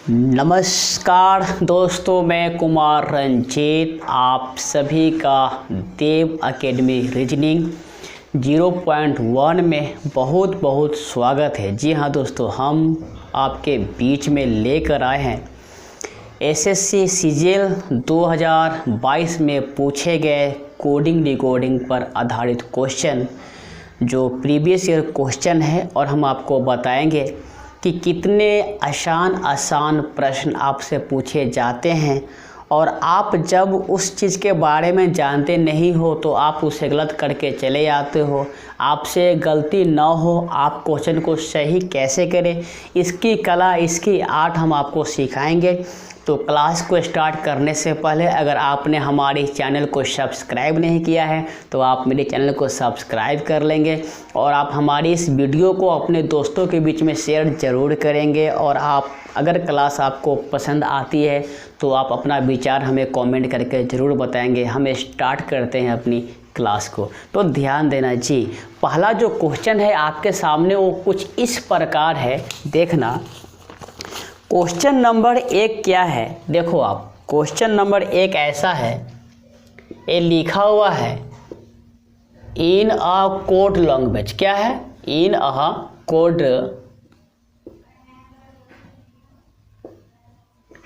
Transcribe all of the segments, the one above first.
नमस्कार दोस्तों, मैं कुमार रंजीत आप सभी का देव एकेडमी रीजनिंग 0.1 में बहुत बहुत स्वागत है। जी हाँ दोस्तों, हम आपके बीच में लेकर आए हैं एसएससी सीजीएल 2022 में पूछे गए कोडिंग डिकोडिंग पर आधारित क्वेश्चन, जो प्रीवियस ईयर क्वेश्चन है, और हम आपको बताएंगे कि कितने आसान प्रश्न आपसे पूछे जाते हैं। और आप जब उस चीज़ के बारे में जानते नहीं हो तो आप उसे गलत करके चले जाते हो। आपसे गलती ना हो, आप क्वेश्चन को सही कैसे करें, इसकी कला, इसकी आर्ट हम आपको सिखाएंगे। तो क्लास को स्टार्ट करने से पहले अगर आपने हमारे चैनल को सब्सक्राइब नहीं किया है तो आप मेरे चैनल को सब्सक्राइब कर लेंगे, और आप हमारी इस वीडियो को अपने दोस्तों के बीच में शेयर ज़रूर करेंगे। और आप अगर क्लास आपको पसंद आती है तो आप अपना विचार हमें कमेंट करके ज़रूर बताएंगे। हम स्टार्ट करते हैं अपनी क्लास को। तो ध्यान देना जी, पहला जो क्वेश्चन है आपके सामने वो कुछ इस प्रकार है, देखना। क्वेश्चन नंबर 1 क्या है, देखो आप। क्वेश्चन नंबर 1 ऐसा है, ये लिखा हुआ है इन अ कोड लैंग्वेज। क्या है? In a code,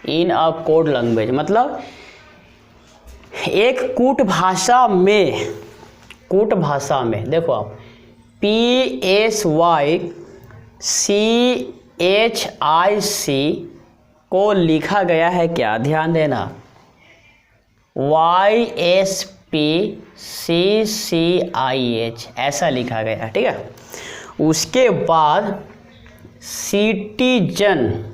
in a code language मतलब एक कूट भाषा में, कूट भाषा में। देखो आप, PSYCHIC को लिखा गया है क्या? ध्यान देना, YSPCCIH ऐसा लिखा गया है, ठीक है। उसके बाद सिटीजन,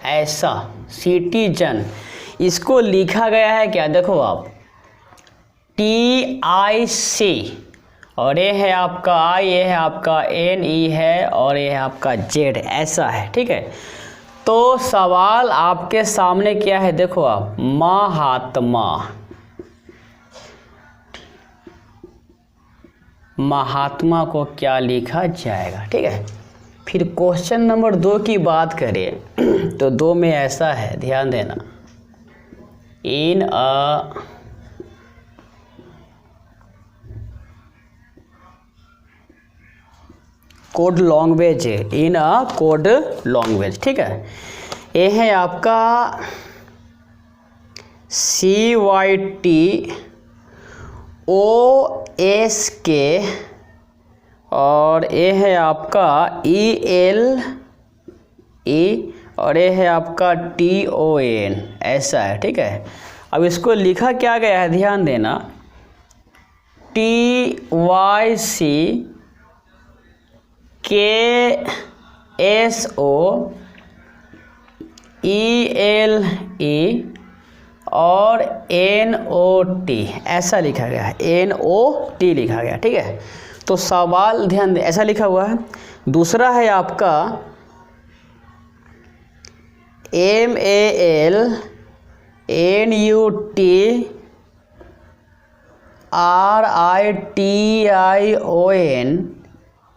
ऐसा सिटीजन, इसको लिखा गया है क्या? देखो आप, TIC, और ये है आपका I, ये है आपका NE है, और ये है आपका Z, ऐसा है, ठीक है। तो सवाल आपके सामने क्या है, देखो आप, महात्मा, महात्मा को क्या लिखा जाएगा, ठीक है। फिर क्वेश्चन नंबर 2 की बात करें तो 2 में ऐसा है, ध्यान देना, in a code language, in a code language, ठीक है। ये है आपका CYTOSK, और ये है आपका ELE, और ये है आपका TON, ऐसा है, ठीक है। अब इसको लिखा क्या गया है, ध्यान देना, TYCKSO ELE और NOT, ऐसा लिखा गया है, NOT लिखा गया, ठीक है। तो सवाल ध्यान दें, ऐसा लिखा हुआ है। दूसरा है आपका MALNUTRITION,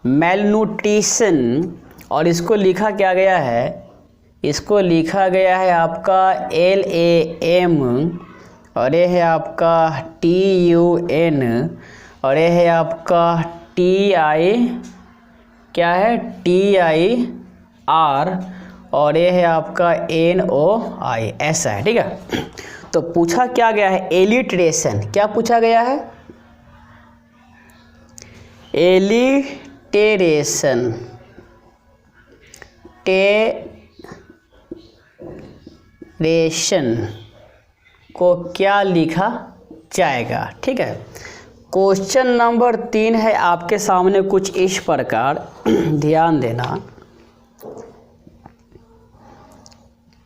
मेलन्यूट्रिशन, और इसको लिखा क्या गया है, इसको लिखा गया है आपका LAM, और ये है आपका TUN, और ये है आपका TI, क्या है, TIR, और ये है आपका NOI, ऐसा है, ठीक है। तो पूछा क्या गया है, एलिट्रेशन। क्या पूछा गया है? एलिटेरेशन, टेरेशन को क्या लिखा जाएगा, ठीक है। क्वेश्चन नंबर 3 है आपके सामने कुछ इस प्रकार, ध्यान देना,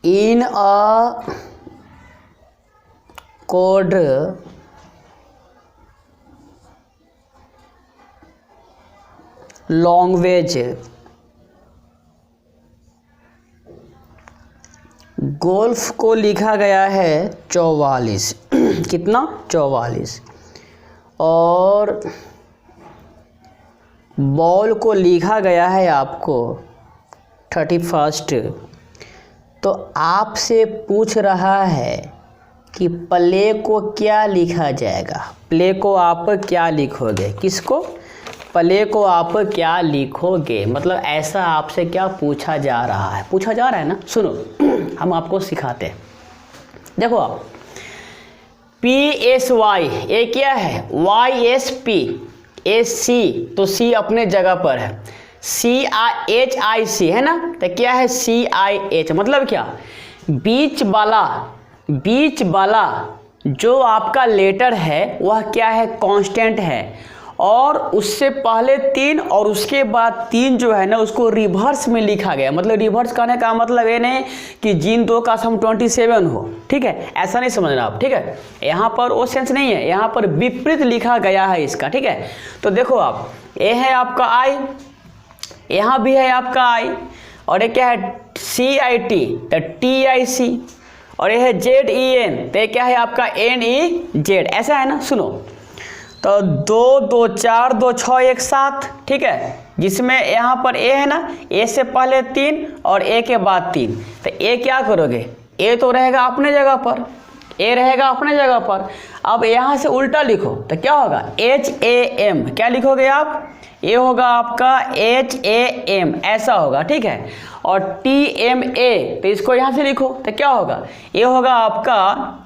in a code language, golf को लिखा गया है 44, कितना? 44, और बॉल को लिखा गया है आपको 31, तो आपसे पूछ रहा है कि प्ले को क्या लिखा जाएगा। प्ले को आप क्या लिखोगे, किसको, प्ले को आप क्या लिखोगे, मतलब ऐसा आपसे क्या पूछा जा रहा है, पूछा जा रहा है ना। सुनो हम आपको सिखाते हैं। देखो आप PSY ये क्या है, YSP AC, तो C अपने जगह पर है, CIHIC है ना, तो क्या है CIH, मतलब क्या, बीच वाला जो आपका लेटर है वह क्या है, कांस्टेंट है, और उससे पहले 3 और उसके बाद 3 जो है ना उसको रिवर्स में लिखा गया। मतलब रिवर्स करने का मतलब ये नहीं कि जीन 2 का सम 27 हो, ठीक है, ऐसा नहीं समझना आप, ठीक है, यहाँ पर वो सेंस नहीं है, यहाँ पर विपरीत लिखा गया है इसका, ठीक है। तो देखो आप, ये है आपका I, यहाँ भी है आपका I, और ये क्या है CIT, तो TIC, और ये है ZEN, तो ये क्या है आपका NEZ, ऐसा है ना। सुनो तो 2 2 4 2 6 1 7, ठीक है, जिसमें यहाँ पर A है ना, A से पहले 3 और A के बाद 3, तो A क्या करोगे, A तो रहेगा अपने जगह पर, A रहेगा अपने जगह पर। अब यहाँ से उल्टा लिखो तो क्या होगा, HAM, क्या लिखोगे आप, ये होगा आपका HAM, ऐसा होगा, ठीक है। और TMA, तो इसको यहाँ से लिखो तो क्या होगा, ये होगा आपका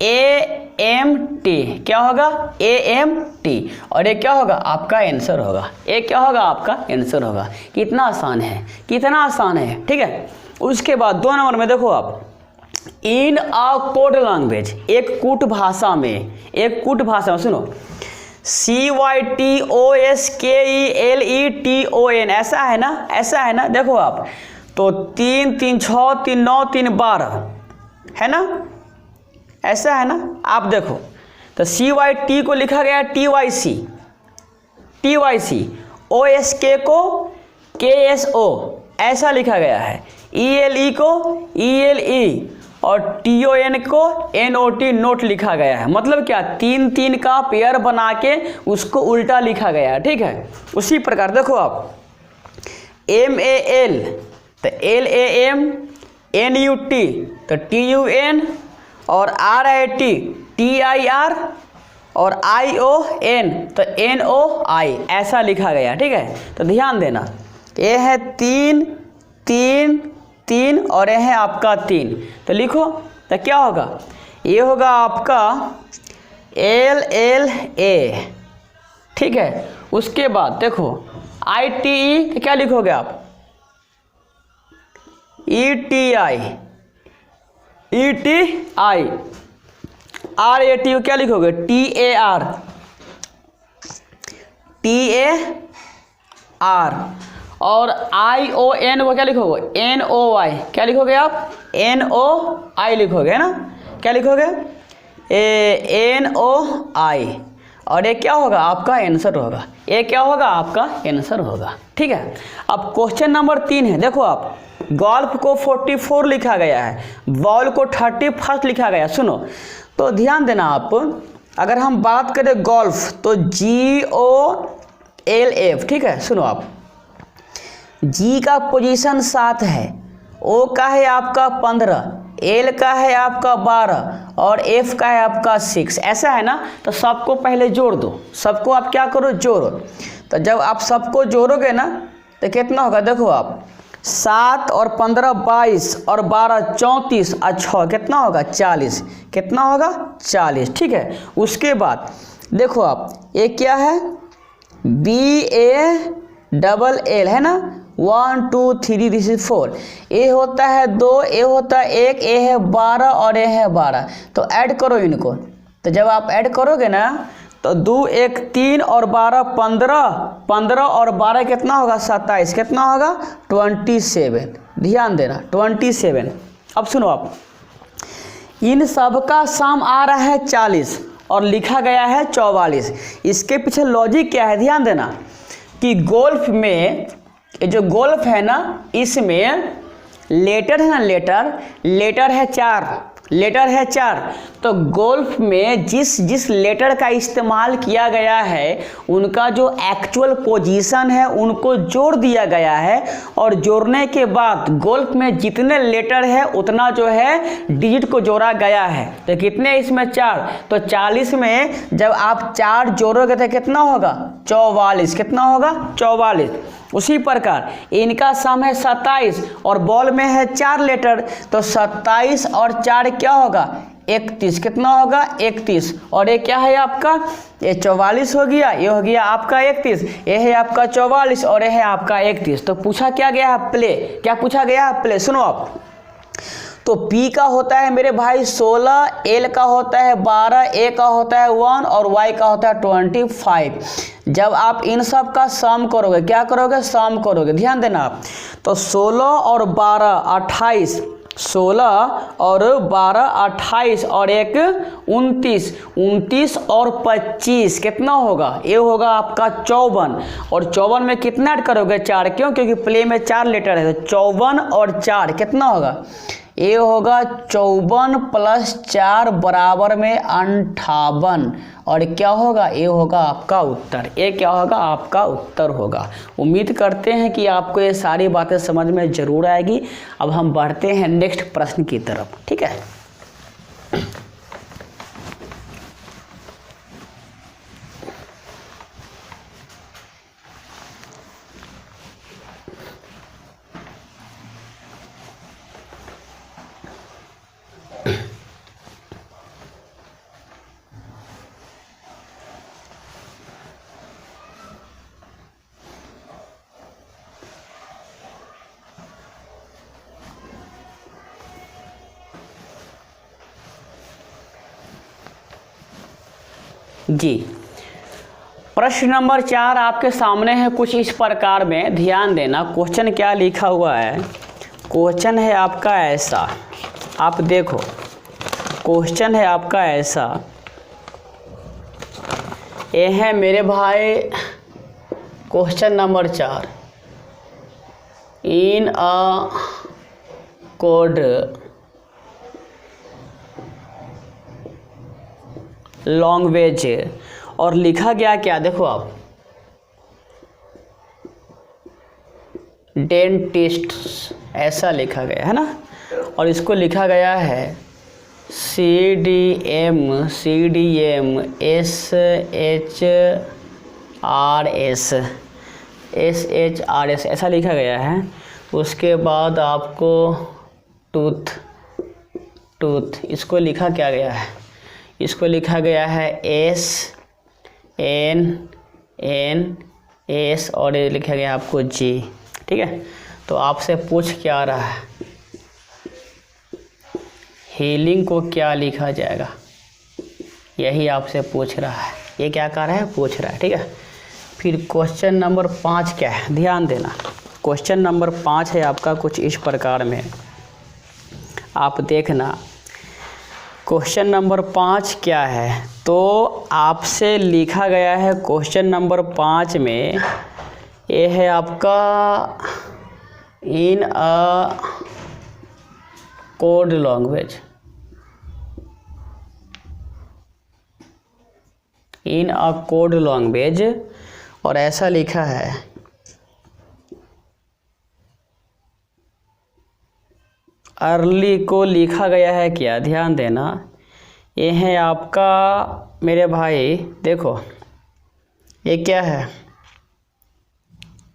AMT, क्या होगा AMT, और ये क्या होगा आपका आंसर होगा, ये क्या होगा आपका आंसर होगा। कितना आसान है, कितना आसान है, ठीक है। उसके बाद 2 नंबर में देखो आप, इन अ कोड लैंग्वेज, एक कूट भाषा में, एक कूट भाषा में, सुनो CYTOSKELETON, ऐसा है ना, ऐसा है ना। देखो आप, तो 3 3 6 3 9 3 12 है ना, ऐसा है ना। आप देखो तो CYT को लिखा गया TYC, OSK को KSO ऐसा लिखा गया है, ELE को ELE, और TON को NOT नोट लिखा गया है। मतलब क्या, 3 3 का पेयर बना के उसको उल्टा लिखा गया है, ठीक है। उसी प्रकार देखो आप, MAL तो LAM, NUT तो TUN, और RIT TIR, और ION तो NOI, ऐसा लिखा गया, ठीक है। तो ध्यान देना, ये है 3 3 3 और ये है आपका 3, तो लिखो तो क्या होगा, ये होगा आपका LLA, ठीक है। उसके बाद देखो ITE, तो क्या लिखोगे आप, ETI RAT को क्या लिखोगे, TAR, और ION को क्या लिखोगे, NOI, क्या लिखोगे आप, NOI लिखोगे, है ना, क्या लिखोगे NOI, और ये क्या होगा आपका आंसर होगा, ये क्या होगा आपका आंसर होगा, ठीक है। अब क्वेश्चन नंबर 3 है। देखो आप, गोल्फ को 44 लिखा गया है, बॉल को 31 लिखा गया। सुनो तो ध्यान देना आप, अगर हम बात करें गोल्फ तो GOLF, ठीक है। सुनो आप, G का पोजीशन 7 है, O का है आपका 15, L का है आपका 12, और F का है आपका 6, ऐसा है ना। तो सबको पहले जोड़ दो, सबको आप क्या करो, जोड़ो। तो जब आप सबको जोड़ोगे ना तो कितना होगा, देखो आप, 7 और 15 22, और 12 34, और 6 कितना होगा 40, कितना होगा 40, ठीक है। उसके बाद देखो आप, ये क्या है BALL है ना, 1 2 3, दिस इज 4, ए होता है 2, ए होता है 1, ए है 12 और ए है 12, तो ऐड करो इनको। तो जब आप ऐड करोगे ना तो 2 1 3 और 12 15, 15 और 12 कितना होगा 27, कितना होगा 27, ध्यान देना 27। अब सुनो आप, इन सब का सम आ रहा है 40 और लिखा गया है 44। इसके पीछे लॉजिक क्या है, ध्यान देना कि गोल्फ में, ये जो गोल्फ है ना, इसमें लेटर है ना, लेटर है 4, लेटर है 4। तो गोल्फ में जिस जिस लेटर का इस्तेमाल किया गया है उनका जो एक्चुअल पोजीशन है उनको जोड़ दिया गया है, और जोड़ने के बाद गोल्फ में जितने लेटर है उतना जो है डिजिट को जोड़ा गया है। तो कितने इसमें 4, तो 40 में जब आप 4 जोड़ोगे तो कितना होगा 44। कितना होगा 44। उसी प्रकार इनका सम है 27 और बॉल में है 4 लेटर, तो 27 और 4 क्या होगा 31। कितना होगा 31। और ये क्या है आपका, ये 44 हो गया, ये हो गया आपका 31, ये है आपका 44 और ये है आपका 31। तो पूछा क्या गया है प्ले, क्या पूछा गया है प्ले, सुनो आप। तो P का होता है मेरे भाई 16, L का होता है 12, A का होता है 1 और Y का होता है 25। जब आप इन सब का सम करोगे, क्या करोगे सम करोगे, ध्यान देना आप। तो 16 और 12 28, 16 और 12 28 और एक 29, 29 और 25 कितना होगा, ये होगा आपका 54। और 54 में कितना ऐड करोगे 4, क्यों, क्योंकि प्ले में 4 लेटर है। तो 54 और 4 कितना होगा, ये होगा 54 प्लस 4 बराबर में 58। और क्या होगा, ये होगा आपका उत्तर, ये क्या होगा आपका उत्तर होगा। उम्मीद करते हैं कि आपको ये सारी बातें समझ में जरूर आएगी। अब हम बढ़ते हैं नेक्स्ट प्रश्न की तरफ, ठीक है। जी, प्रश्न नंबर 4 आपके सामने है कुछ इस प्रकार में, ध्यान देना। क्वेश्चन क्या लिखा हुआ है, क्वेश्चन है आपका ऐसा, आप देखो क्वेश्चन है आपका ऐसा, ये है मेरे भाई question number 4। In a code language, और लिखा गया क्या, देखो आप, डेंटिस्ट ऐसा लिखा गया है ना, और इसको लिखा गया है CDM SHRS ऐसा लिखा गया है। उसके बाद आपको टूथ इसको लिखा क्या गया है, इसको लिखा गया है SNNS और ये लिखा गया आपको G, ठीक है। तो आपसे पूछ क्या रहा है, हीलिंग को क्या लिखा जाएगा, यही आपसे पूछ रहा है। ये क्या कर रहा है, पूछ रहा है, ठीक है। फिर क्वेश्चन नंबर 5 क्या है, ध्यान देना। क्वेश्चन नंबर 5 है आपका कुछ इस प्रकार में, आप देखना। क्वेश्चन नंबर 5 क्या है, तो आपसे लिखा गया है क्वेश्चन नंबर 5 में, ये है आपका in a code language, in a code language, और ऐसा लिखा है अर्ली को लिखा गया है क्या, ध्यान देना। ये है आपका मेरे भाई, देखो ये क्या है,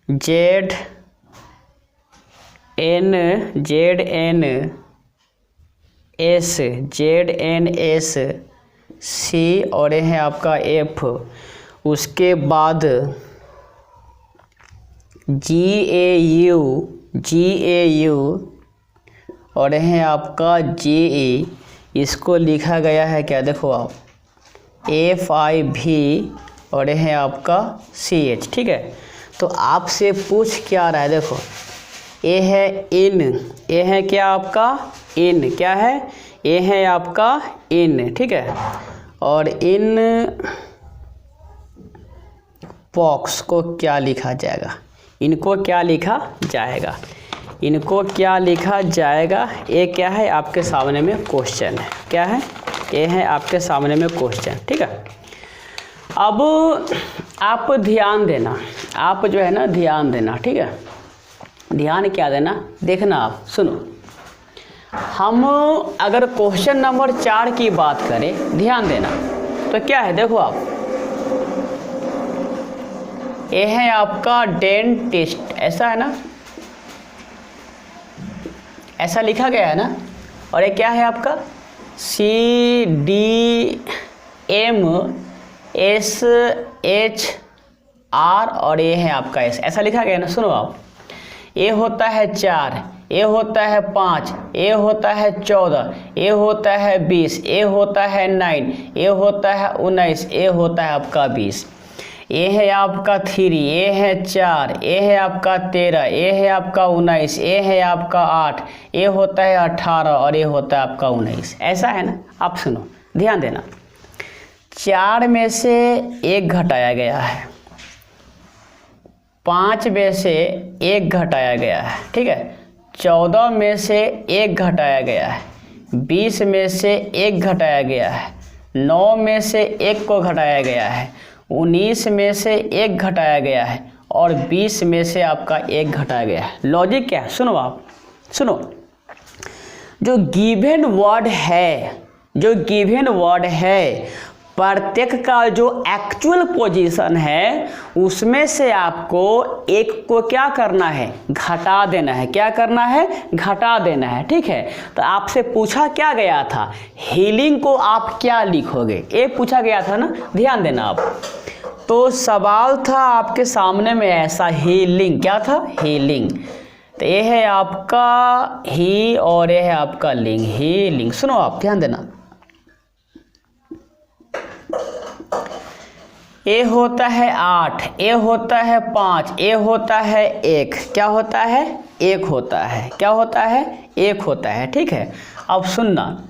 ZNS C और ये है आपका F, उसके बाद GAU और है आपका JE, इसको लिखा गया है क्या, देखो आप FIV और है आपका CH, ठीक है। तो आपसे पूछ क्या रहा है, देखो ये है इन, ये है क्या आपका इन, क्या है, ये है आपका इन, ठीक है। और इन बॉक्स को क्या लिखा जाएगा, इनको क्या लिखा जाएगा, इनको क्या लिखा जाएगा, ये क्या है आपके सामने में क्वेश्चन है, क्या है, ये है आपके सामने में क्वेश्चन, ठीक है। अब आप ध्यान देना, आप जो है ना ध्यान देना, ठीक है, ध्यान क्या देना, देखना आप सुनो। हम अगर क्वेश्चन नंबर 4 की बात करें, ध्यान देना, तो क्या है, देखो आप, ये है आपका डेंटिस्ट, ऐसा है ना, ऐसा लिखा गया है ना, और ये क्या है आपका CDMSHR और ये है आपका S, ऐसा लिखा गया ना। सुनो आप, ये होता है 4, ये होता है 5, ये होता है 14, ये होता है 20, ये होता है 9, ये होता है 19, ये होता है आपका 20, ये है आपका 3, ये है 4, ये है आपका 13, ये है आपका 19, ये है आपका 8, ये होता है 18 और ये होता है आपका 19, ऐसा है ना। आप सुनो, ध्यान देना, 4 में से 1 घटाया गया है, 5 में से 1 घटाया गया है, ठीक है, 14 में से 1 घटाया गया है, 20 में से 1 घटाया गया है, 9 में से 1 को घटाया गया है, 19 में से 1 घटाया गया है और 20 में से आपका 1 घटाया गया है। लॉजिक क्या है, सुनो आप, सुनो, जो गिवन वर्ड है, जो गिवन वर्ड है, प्रत्येक का जो एक्चुअल पोजीशन है उसमें से आपको एक को क्या करना है, घटा देना है, क्या करना है, घटा देना है, ठीक है। तो आपसे पूछा क्या गया था, हीलिंग को आप क्या लिखोगे, ये पूछा गया था ना, ध्यान देना आप। तो सवाल था आपके सामने में ऐसा, हीलिंग, क्या था, हीलिंग, तो ये है आपका ही और ये है आपका लिंग, हीलिंग। सुनो आप, ध्यान देना, ए होता है 8, ए होता है 5, ए होता है 1, क्या होता है, 1 होता है, क्या होता है, 1 होता है, ठीक है। अब सुनना,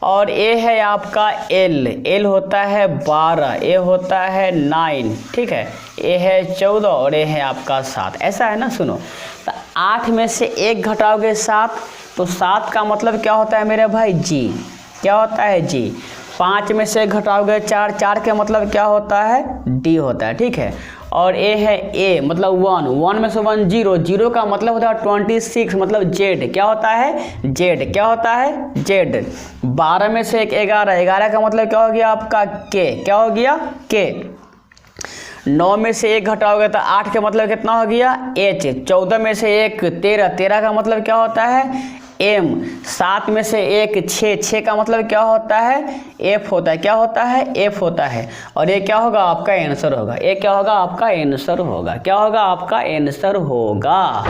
और ए है आपका एल, एल होता है 12, ए होता है 9, ठीक है, ए है 14 और ए है आपका 7, ऐसा है ना। सुनो, तो 8 में से 1 घटाओगे 7, तो 7 का मतलब क्या होता है मेरे भाई, जी, क्या होता है, जी। 5 में से घटाओगे 4, 4 के मतलब क्या होता है, डी होता है, ठीक है। और ए है ए मतलब 1, 1 में से 1 0, 0 का मतलब होता है 26 मतलब जेड, क्या होता है, जेड, क्या होता है, जेड। 12 में से 1 11, 11 का मतलब क्या हो गया आपका के, क्या हो गया, के। 9 में से 1 घटाओगे तो 8 के मतलब कितना हो गया, एच। 14 में से 1 13, 13 का मतलब क्या होता है, एम। 7 में से 1 6, 6 का मतलब क्या होता है, एफ होता है, क्या होता है, एफ होता है। और ये क्या होगा आपका आंसर होगा, ये क्या होगा आपका आंसर होगा, क्या होगा आपका आंसर होगा।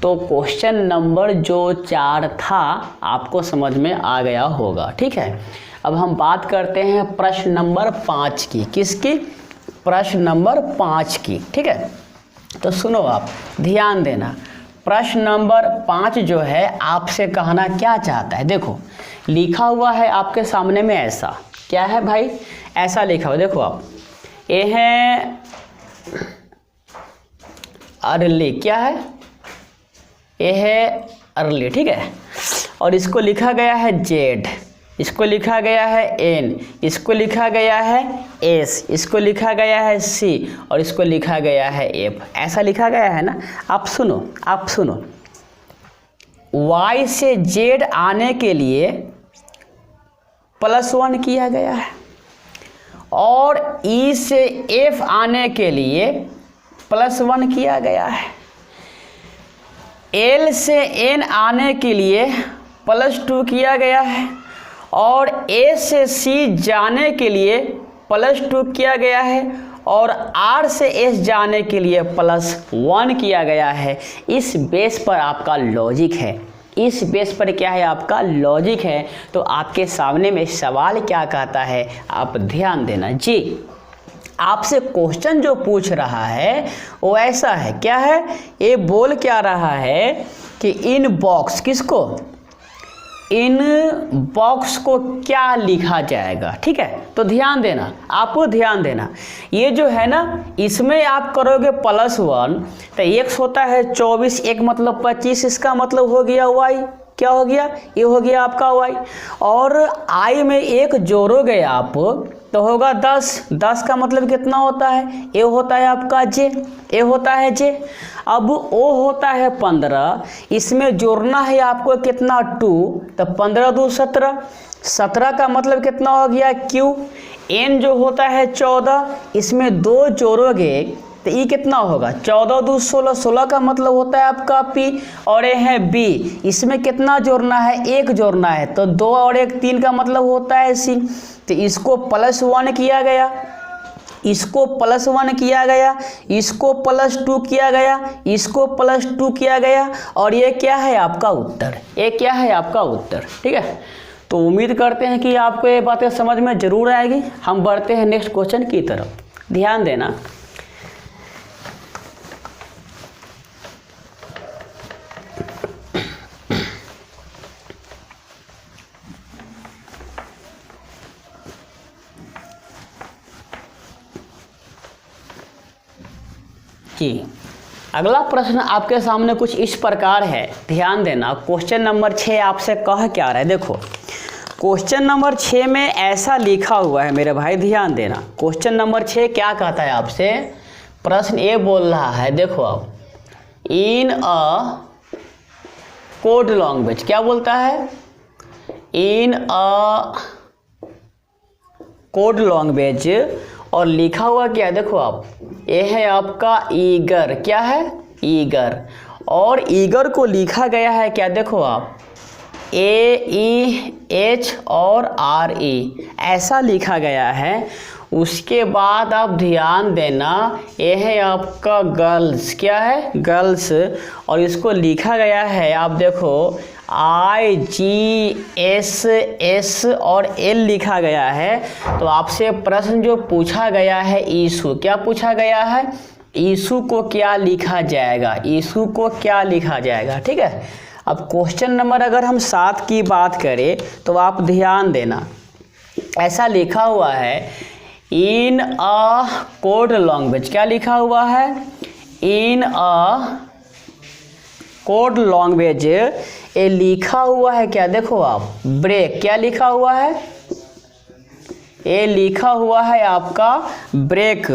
तो क्वेश्चन नंबर जो 4 था आपको समझ में आ गया होगा, ठीक है। अब हम बात करते हैं प्रश्न नंबर 5 की, किसकी, प्रश्न नंबर 5 की, ठीक है। तो सुनो आप, ध्यान देना, प्रश्न नंबर 5 जो है आपसे कहना क्या चाहता है, देखो लिखा हुआ है आपके सामने में ऐसा, क्या है भाई, ऐसा लिखा हुआ, देखो आप, ये है अर्ली, क्या है, ये है अर्ली, ठीक है। और इसको लिखा गया है जेड, इसको लिखा गया है एन, इसको लिखा गया है एस, इसको लिखा गया है सी और इसको लिखा गया है एफ, ऐसा लिखा गया है ना। आप सुनो, आप सुनो, y से z आने के लिए +1 किया गया है और e से f आने के लिए +1 किया गया है, l से n आने के लिए +2 किया गया है और A से C जाने के लिए +2 किया गया है और R से S जाने के लिए +1 किया गया है। इस बेस पर आपका लॉजिक है, इस बेस पर क्या है आपका लॉजिक है। तो आपके सामने में सवाल क्या कहता है, आप ध्यान देना जी। आपसे क्वेश्चन जो पूछ रहा है वो ऐसा है, क्या है, ये बोल क्या रहा है कि इन बॉक्स, किसको, इन बॉक्स को क्या लिखा जाएगा। ठीक है, तो ध्यान देना, आपको ध्यान देना, ये जो है ना इसमें आप करोगे +1 तो x होता है 24, एक मतलब 25, इसका मतलब हो गया y, क्या हो गया, ये हो गया आपका y, और i में एक जोड़ोगे आप तो होगा 10, 10 का मतलब कितना होता है, a होता है आपका j, a होता है j, अब o होता है 15, इसमें जोड़ना है आपको कितना 2, तो 15 दूनी 17, 17 का मतलब कितना हो गया q, n जो होता है 14, इसमें 2 जोड़ोगे तो ये कितना होगा 14 दूनी 16, 16 का मतलब होता है आपका p, और ये है b, इसमें कितना जोड़ना है, 1 जोड़ना है, तो 2 और 1 3 का मतलब होता है c, तो इसको +1 किया गया, इसको +1 किया गया, इसको +2 किया गया, इसको +2 किया गया, और ये क्या है आपका उत्तर, ये क्या है आपका उत्तर। ठीक है, तो उम्मीद करते हैं कि आपको ये बातें समझ में ज़रूर आएगी। हम बढ़ते हैं नेक्स्ट क्वेश्चन की तरफ, ध्यान देना। जी, अगला प्रश्न आपके सामने कुछ इस प्रकार है, ध्यान देना। क्वेश्चन नंबर 6 आपसे कह क्या रहा है, देखो क्वेश्चन नंबर 6 में ऐसा लिखा हुआ है मेरे भाई, ध्यान देना। क्वेश्चन नंबर 6 क्या कहता है आपसे, प्रश्न ये बोल रहा है, देखो अब, इन अ कोड लैंग्वेज, क्या बोलता है, इन अ कोड लैंग्वेज, और लिखा हुआ क्या है, देखो आप, ये है आपका ईगर, क्या है, ईगर, और ईगर को लिखा गया है क्या, देखो आप, AEH और RE ऐसा लिखा गया है। उसके बाद आप ध्यान देना, ये है आपका गर्ल्स, क्या है, गर्ल्स, और इसको लिखा गया है आप देखो IGSS और L लिखा गया है। तो आपसे प्रश्न जो पूछा गया है ईशु, क्या पूछा गया है, ईशु को क्या लिखा जाएगा, ईशु को क्या लिखा जाएगा। ठीक है, अब क्वेश्चन नंबर अगर हम 7 की बात करें तो आप ध्यान देना, ऐसा लिखा हुआ है, इन अ कोड लैंग्वेज, क्या लिखा हुआ है, इन अ कोड लैंग्वेज, ये लिखा हुआ है क्या, देखो आप, ब्रेक, क्या लिखा हुआ है, ये लिखा हुआ है आपका ब्रेक,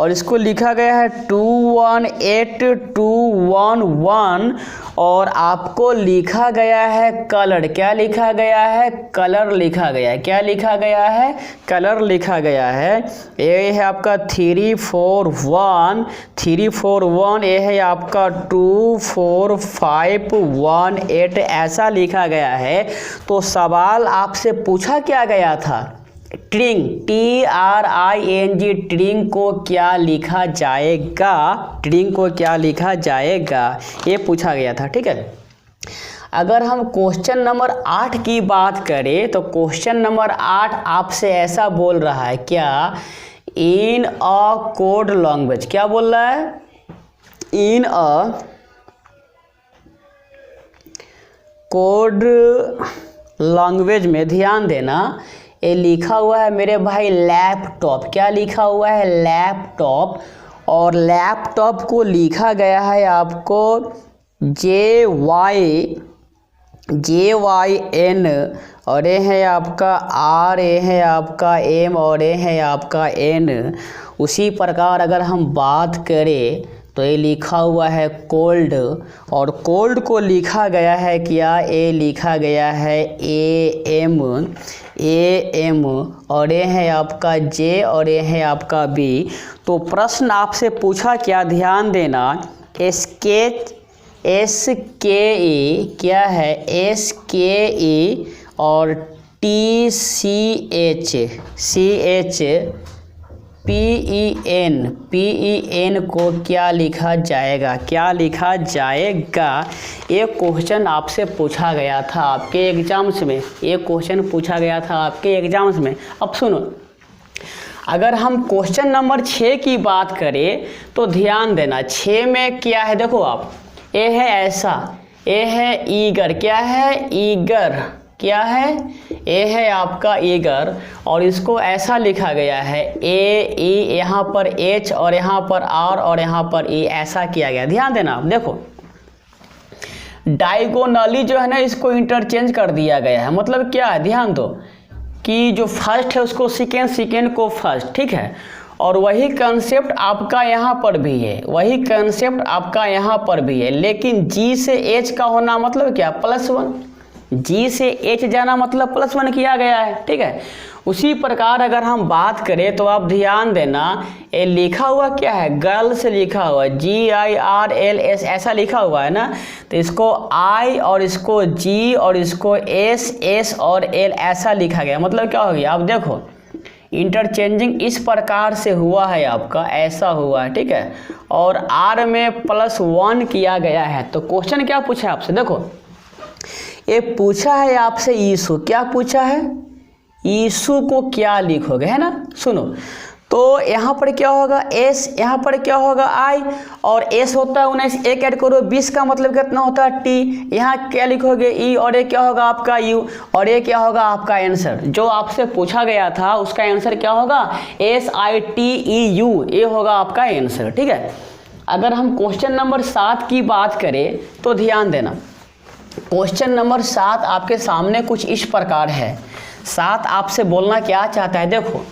और इसको लिखा गया है 218211, और आपको लिखा गया है कलर, क्या लिखा गया है, कलर लिखा गया है, क्या लिखा गया है, कलर लिखा गया है। ये है आपका 341, ये है आपका 24518, ऐसा लिखा गया है। तो सवाल आपसे पूछा क्या गया था, ट्रिंग, TRING, ट्रिंग को क्या लिखा जाएगा, ट्रिंग को क्या लिखा जाएगा, ये पूछा गया था। ठीक है, अगर हम क्वेश्चन नंबर 8 की बात करें तो क्वेश्चन नंबर 8 आपसे ऐसा बोल रहा है, क्या, इन अ कोड लैंग्वेज, क्या बोल रहा है, इन अ कोड लैंग्वेज में, ध्यान देना, ये लिखा हुआ है मेरे भाई लैपटॉप, क्या लिखा हुआ है, लैपटॉप, और लैपटॉप को लिखा गया है आपको JYN, और ये है आपका R, ये है आपका M, और ये है आपका N। उसी प्रकार अगर हम बात करें तो ये लिखा हुआ है कोल्ड, और कोल्ड को लिखा गया है क्या, ये लिखा गया है AM, और ये है आपका J, और ये है आपका B। तो प्रश्न आपसे पूछा क्या, ध्यान देना, SKE, क्या है, SKE और PEN को क्या लिखा जाएगा, क्या लिखा जाएगा। ये क्वेश्चन आपसे पूछा गया था आपके एग्जाम्स में, ये क्वेश्चन पूछा गया था आपके एग्जाम्स में। अब सुनो, अगर हम क्वेश्चन नंबर 6 की बात करें तो ध्यान देना, 6 में क्या है, देखो आप, ये है ऐसा, ये है ईगर, क्या है, ईगर, क्या है, ए है आपका ईगर, और इसको ऐसा लिखा गया है ए ई, यहाँ पर एच और यहाँ पर आर और यहाँ पर ई, ऐसा किया गया। ध्यान देना आप, देखो डायगोनली जो है ना इसको इंटरचेंज कर दिया गया है। मतलब क्या है, ध्यान दो कि जो फर्स्ट है उसको सेकेंड, सेकेंड को फर्स्ट, ठीक है। और वही कंसेप्ट आपका यहाँ पर भी है, वही कंसेप्ट आपका यहाँ पर भी है, लेकिन जी से एच का होना मतलब क्या, +1। जी से एच जाना मतलब +1 किया गया है, ठीक है। उसी प्रकार अगर हम बात करें तो आप ध्यान देना, ये लिखा हुआ क्या है, गर्ल से लिखा हुआ है, GIRLS ऐसा लिखा हुआ है ना, तो इसको I और इसको G और इसको S और L ऐसा लिखा गया। मतलब क्या हो गया, आप देखो इंटरचेंजिंग इस प्रकार से हुआ है आपका, ऐसा हुआ है, ठीक है। और R में +1 किया गया है। तो क्वेश्चन क्या पूछा है आपसे, देखो ये पूछा है आपसे यीशु, क्या पूछा है, यीशु को क्या लिखोगे, है ना। सुनो, तो यहाँ पर क्या होगा S, यहाँ पर क्या होगा I, और S होता है 19, एक ऐड करो 20 का मतलब कितना होता है T, यहाँ क्या लिखोगे E, और ये क्या होगा आपका U, और ये क्या होगा आपका आंसर। जो आपसे पूछा गया था उसका आंसर क्या होगा, SITEU, ये होगा आपका आंसर, ठीक है। अगर हम क्वेश्चन नंबर 7 की बात करें तो ध्यान देना, क्वेश्चन नंबर 7 आपके सामने कुछ इस प्रकार है। 7 आपसे बोलना क्या चाहता है, देखो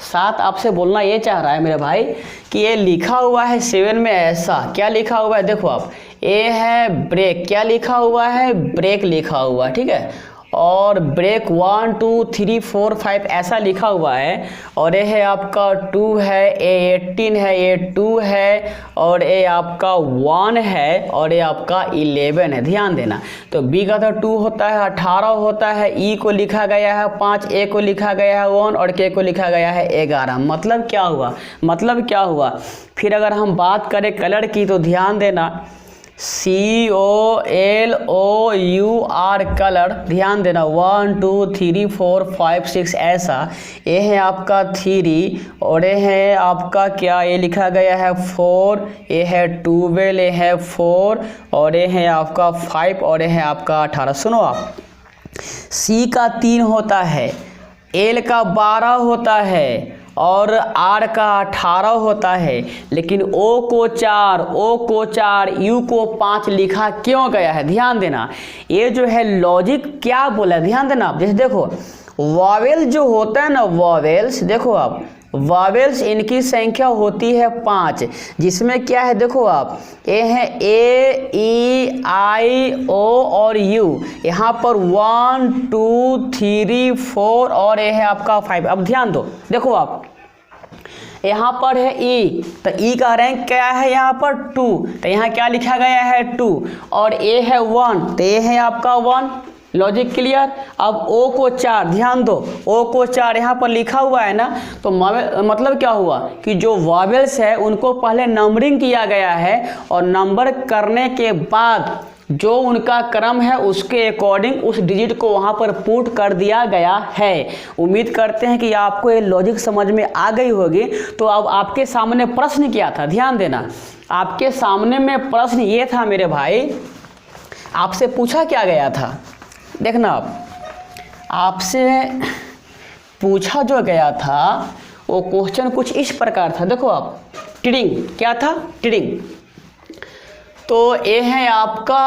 7 आपसे बोलना ये चाह रहा है मेरे भाई कि ये लिखा हुआ है 7 में ऐसा, क्या लिखा हुआ है, देखो आप, ए है ब्रेक, क्या लिखा हुआ है, ब्रेक लिखा हुआ है, ठीक है। और ब्रेक 1 2 3 4 5 ऐसा लिखा हुआ है। और ये है आपका 2 है, ए 18 है, ये 2 है, और ये आपका 1 है, और ये आपका 11 है। ध्यान देना, तो बी का तो 2 होता है, 18 होता है, ई को लिखा गया है 5, ए को लिखा गया है 1 और के को लिखा गया है 11। मतलब क्या हुआ, मतलब क्या हुआ। फिर अगर हम बात करें कलर की तो ध्यान देना, COLOUR कलर, ध्यान देना 1 2 3 4 5 6 ऐसा। ये है आपका 3, और ये है आपका क्या, ये लिखा गया है 4, ये है 12, ये है 4, और ये है आपका 5, और ये है आपका 18। सुनो आप, C का 3 होता है, L का 12 होता है, और R का 18 होता है, लेकिन O को 4, U को 5 लिखा क्यों गया है। ध्यान देना, ये जो है लॉजिक क्या बोला है, ध्यान देना आप। जैसे देखो वॉवेल जो होता है ना, वॉवेल्स, देखो आप वॉवेल्स इनकी संख्या होती है 5, जिसमें क्या है देखो आप, ये है A E I O और U, यहाँ पर 1 2 3 4 और ये है आपका 5। अब ध्यान दो, देखो आप यहाँ पर है E, तो E का रैंक क्या है यहाँ पर 2, तो यहाँ क्या लिखा गया है 2, और A है 1, तो ये है आपका 1। Logic clear. अब O को 4, ध्यान दो O को 4 यहाँ पर लिखा हुआ है ना, तो मतलब क्या हुआ कि जो वॉवेल्स है उनको पहले नंबरिंग किया गया है, और नंबर करने के बाद जो उनका क्रम है उसके अकॉर्डिंग उस डिजिट को वहाँ पर पुट कर दिया गया है। उम्मीद करते हैं कि आपको ये लॉजिक समझ में आ गई होगी। तो अब आपके सामने प्रश्न क्या था, ध्यान देना, आपके सामने में प्रश्न ये था मेरे भाई, आपसे पूछा क्या गया था, देखना आप, आपसे पूछा जो गया था वो क्वेश्चन कुछ इस प्रकार था। देखो आप, ट्रेडिंग क्या था, ट्रेडिंग, तो ये है आपका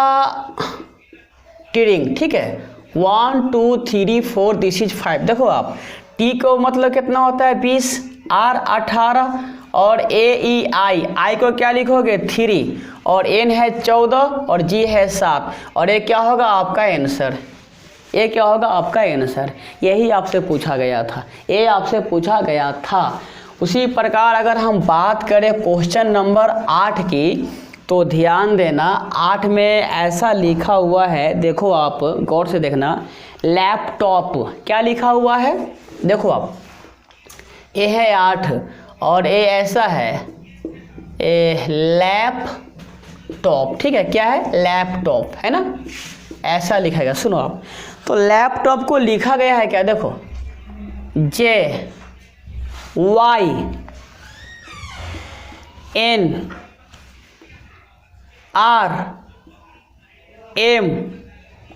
ट्रेडिंग, ठीक है। 1 2 3 4 दिस इज 5। देखो आप, टी को मतलब कितना होता है 20, R 18, और आई को क्या लिखोगे 3, और N है 14, और G है 7, और ये क्या होगा आपका आंसर, ये क्या होगा आपका आंसर। यही आपसे पूछा गया था, ये आपसे पूछा गया था। उसी प्रकार अगर हम बात करें क्वेश्चन नंबर 8 की, तो ध्यान देना 8 में ऐसा लिखा हुआ है, देखो आप गौर से देखना, लैपटॉप क्या लिखा हुआ है, देखो आप, ये है 8 और ये ऐसा है, ये लैपटॉप, ठीक है, क्या है लैपटॉप, है ना, ऐसा लिखा गया। सुनो आप, तो लैपटॉप को लिखा गया है क्या, देखो JYNRM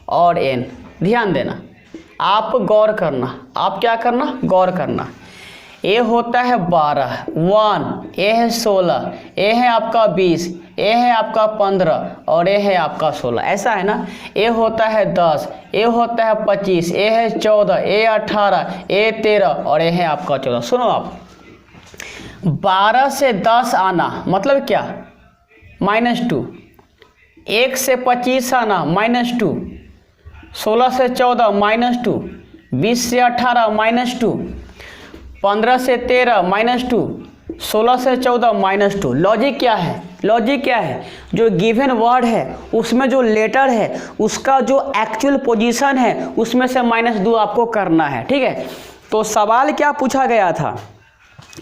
और N। ध्यान देना, आप गौर करना, आप क्या करना, गौर करना। ए होता है 12, 1, ए है 16, ए है आपका 20, ए है आपका 15 और ए है आपका 16, ऐसा है ना। ए होता है 10, ए होता है 25, ए है 14, ए 18, ए 13 और ए है आपका 14। सुनो आप, 12 से 10 आना मतलब क्या, -2, 1 से 25 आना -2, 16 से 14 -2, 20 से 18 -2, 15 से 13 -2, 16 से 14 -2। लॉजिक क्या है, लॉजिक क्या है, जो गिवन वर्ड है उसमें जो लेटर है उसका जो एक्चुअल पोजीशन है उसमें से -2 आपको करना है, ठीक है। तो सवाल क्या पूछा गया था,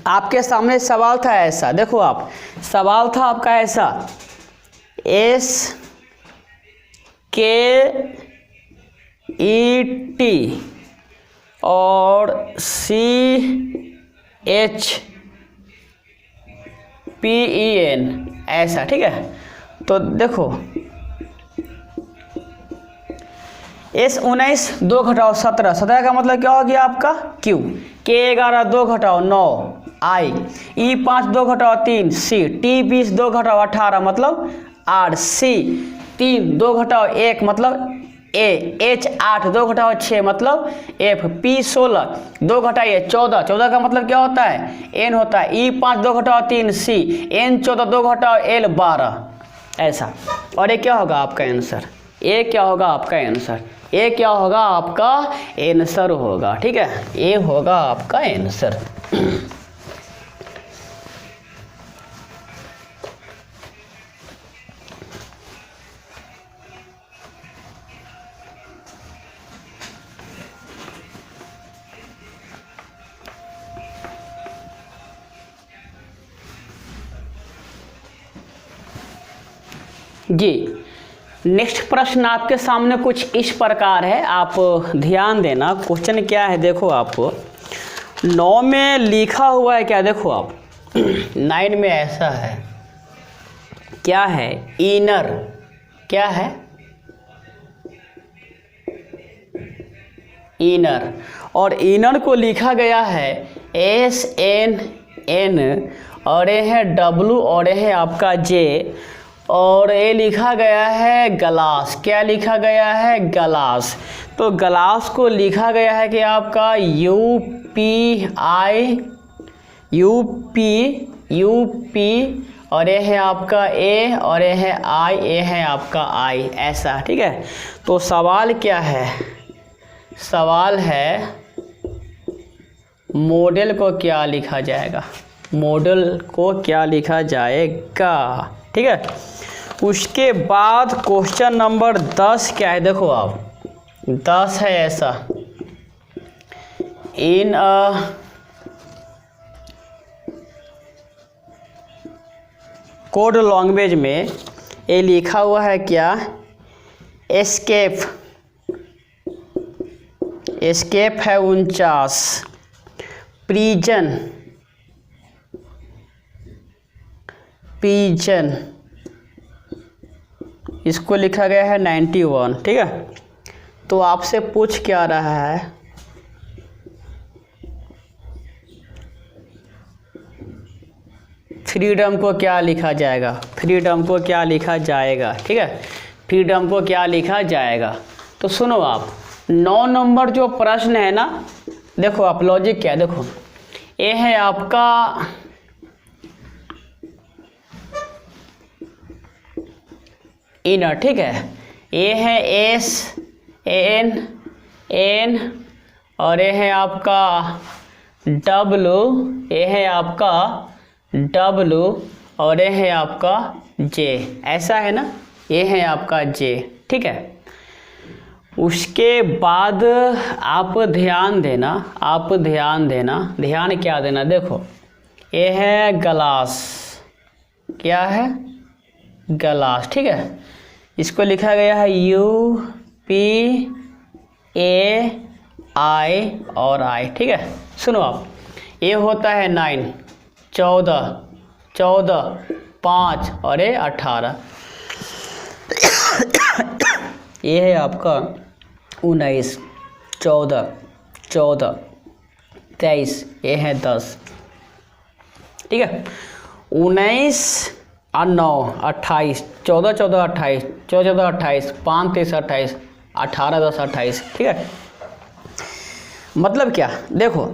आपके सामने सवाल था ऐसा, देखो आप, सवाल था आपका ऐसा, SKET और CHPEN ऐसा, ठीक है। तो देखो S19 2 घटाओ 17, 17 का मतलब क्या हो गया आपका Q, K11 2 घटाओ 9 I, E5 2 घटाओ 3 C, T20 2 घटाओ 18 मतलब R, C 3 2 घटाओ 1 मतलब A, H8 2 घटाओ 6 मतलब F, P16 2 घटाइए 14, 14 का मतलब क्या होता है, N होता है, E5 2 घटाओ 3 C, N14 2 घटाओ L 12, ऐसा। और ये क्या होगा आपका आंसर, ये क्या होगा आपका आंसर, ये क्या होगा आपका आंसर होगा, ठीक है, ये होगा आपका आंसर। जी, नेक्स्ट प्रश्न आपके सामने कुछ इस प्रकार है, आप ध्यान देना। क्वेश्चन क्या है, देखो आपको 9 में लिखा हुआ है क्या, देखो आप 9 में ऐसा है, क्या है, इनर, क्या है, इनर, और इनर को लिखा गया है SNN और ये है W और ये है आपका J और ये लिखा गया है ग्लास, क्या लिखा गया है, ग्लास। तो ग्लास को लिखा गया है कि आपका UP और ये है आपका A और ये है I, ये है आपका I, ऐसा, ठीक है। तो सवाल क्या है, सवाल है मॉडल को क्या लिखा जाएगा, मॉडल को क्या लिखा जाएगा, ठीक है। उसके बाद क्वेश्चन नंबर 10 क्या है, देखो आप 10 है ऐसा, इन अ कोड लैंग्वेज में ये लिखा हुआ है क्या, एस्केप, एस्केप है 49, प्रिजन, पिजन इसको लिखा गया है 91, ठीक है। तो आपसे पूछ क्या रहा है, फ्रीडम को क्या लिखा जाएगा, फ्रीडम को क्या लिखा जाएगा, ठीक है, फ्रीडम को क्या लिखा जाएगा। तो सुनो आप, 9 नंबर जो प्रश्न है ना, देखो आप लॉजिक क्या है, देखो ये है आपका इनर, ठीक है, ये है SN और ये है आपका W, ये है आपका W और ये है आपका J, ऐसा है ना, ये है आपका J, ठीक है। उसके बाद आप ध्यान देना, आप ध्यान देना, ध्यान क्या देना, देखो ये है ग्लास, क्या है, ग्लास, ठीक है। इसको लिखा गया है UPAI और I, ठीक है। सुनो आप, ये होता है 9, 14, 5 और ये 18, ये है आपका 19, 14 14 23, ये है 10, ठीक है। 19 और 9 28, 14 14 28, 14 14 28, 5 23 28, 18 10 28, ठीक है। मतलब क्या, देखो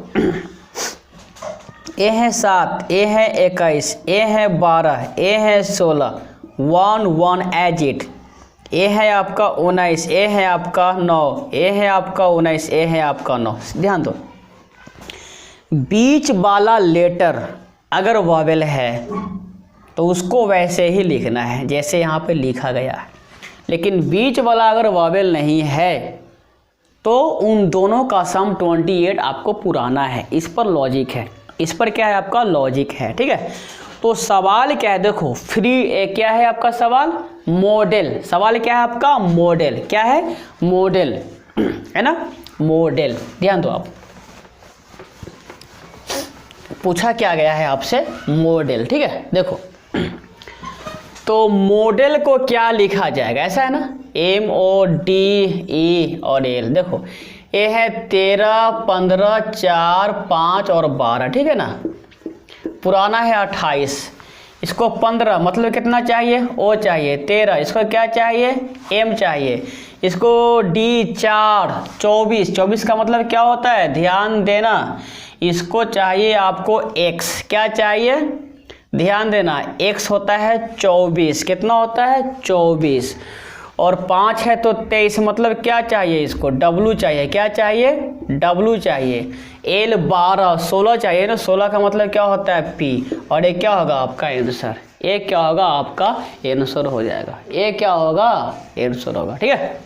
ए है 7, ए है 21, ए है 12, ए है 16, 1 1 एज इट। ए है आपका 19, ए है आपका 9, ए है आपका 19, ए है आपका 9। ध्यान दो, बीच वाला लेटर अगर वॉवेल है तो उसको वैसे ही लिखना है जैसे यहाँ पे लिखा गया है, लेकिन बीच वाला अगर वॉवेल नहीं है तो उन दोनों का सम 28 आपको पुराना है। इस पर लॉजिक है, इस पर क्या है आपका लॉजिक है, ठीक है। तो सवाल क्या है, देखो फ्री क्या है आपका सवाल, मॉडल। सवाल क्या है आपका, मॉडल। क्या है, मॉडल, है ना, मॉडल। ध्यान दो, आप पूछा क्या गया है आपसे, मॉडल, ठीक है। देखो तो मॉडल को क्या लिखा जाएगा, ऐसा है ना, MODE और L। देखो ये है 13 15 4 5 और 12, ठीक है ना। पुराना है 28, इसको 15 मतलब कितना चाहिए, O चाहिए। 13 इसको क्या चाहिए, M चाहिए। इसको D 4 24, 24 का मतलब क्या होता है, ध्यान देना, इसको चाहिए आपको X। क्या चाहिए, ध्यान देना, X होता है 24, कितना होता है 24, और 5 है तो 23, मतलब क्या चाहिए इसको, W चाहिए। क्या चाहिए, W चाहिए। L 12 16 चाहिए ना, 16 का मतलब क्या होता है P, और ये क्या होगा आपका आंसर, ये क्या होगा आपका आंसर हो जाएगा, ये क्या होगा आंसर होगा, ठीक है।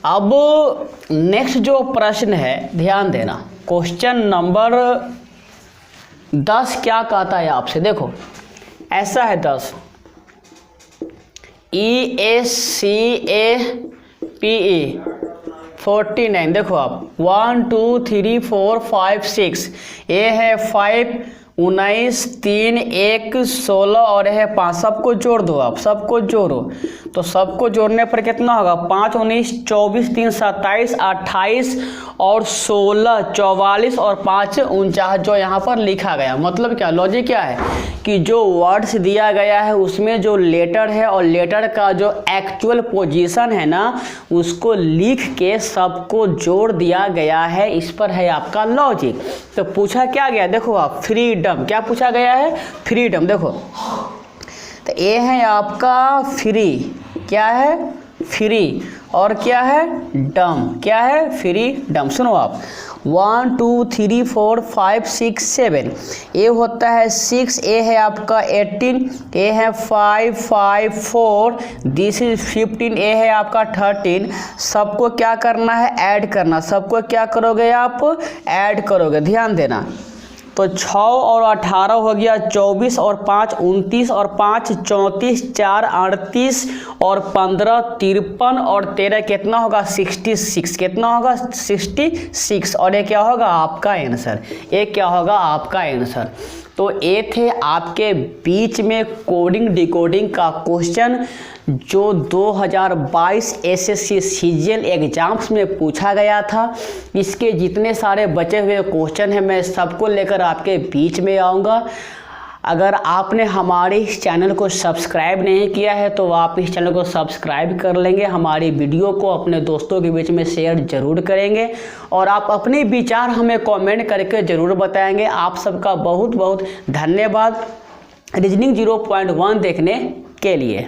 अब नेक्स्ट जो प्रश्न है, ध्यान देना, क्वेश्चन नंबर 10 क्या कहता है आपसे, देखो ऐसा है 10, ESCAPE 49। देखो आप 1 2 3 4 5 6, ये है 5 19 3 1 16 और है 5, सबको जोड़ दो आप, सबको जोड़ो तो सबको जोड़ने पर कितना होगा, 5 19 24 3 27 28 और 16 44 और 5 49, जो यहाँ पर लिखा गया। मतलब क्या लॉजिक क्या है कि जो वर्ड्स दिया गया है उसमें जो लेटर है और लेटर का जो एक्चुअल पोजीशन है ना, उसको लिख के सबको जोड़ दिया गया है। इस पर है आपका लॉजिक। तो पूछा क्या गया, देखो आप फ्रीडम, क्या पूछा गया है, फ्रीडम। देखो तो ये है आपका फ्री, क्या है फ्री, और क्या है डम, क्या है फ्री डम। सुनो आप 1 2 3 4 5 6 7, ये होता है 6, ये है आपका 18, ये है 5 5 4, दिस इज 15, ये है आपका 13। सबको क्या करना है, ऐड करना। सबको क्या करोगे आप, ऐड करोगे। ध्यान देना, तो 6 और 18 हो गया 24 और 5 29 और 5 34, 4 38 और 15 53 और 13 कितना होगा 66, कितना होगा 66, और ये क्या होगा आपका आंसर, ये क्या होगा आपका आंसर। तो ये थे आपके बीच में कोडिंग डिकोडिंग का क्वेश्चन जो 2022 एसएससी सीजीएल एग्जाम्स में पूछा गया था। इसके जितने सारे बचे हुए क्वेश्चन हैं मैं सबको लेकर आपके बीच में आऊँगा। अगर आपने हमारे इस चैनल को सब्सक्राइब नहीं किया है तो आप इस चैनल को सब्सक्राइब कर लेंगे, हमारी वीडियो को अपने दोस्तों के बीच में शेयर जरूर करेंगे और आप अपने विचार हमें कमेंट करके ज़रूर बताएंगे। आप सबका बहुत बहुत धन्यवाद रीजनिंग 0.1 देखने के लिए।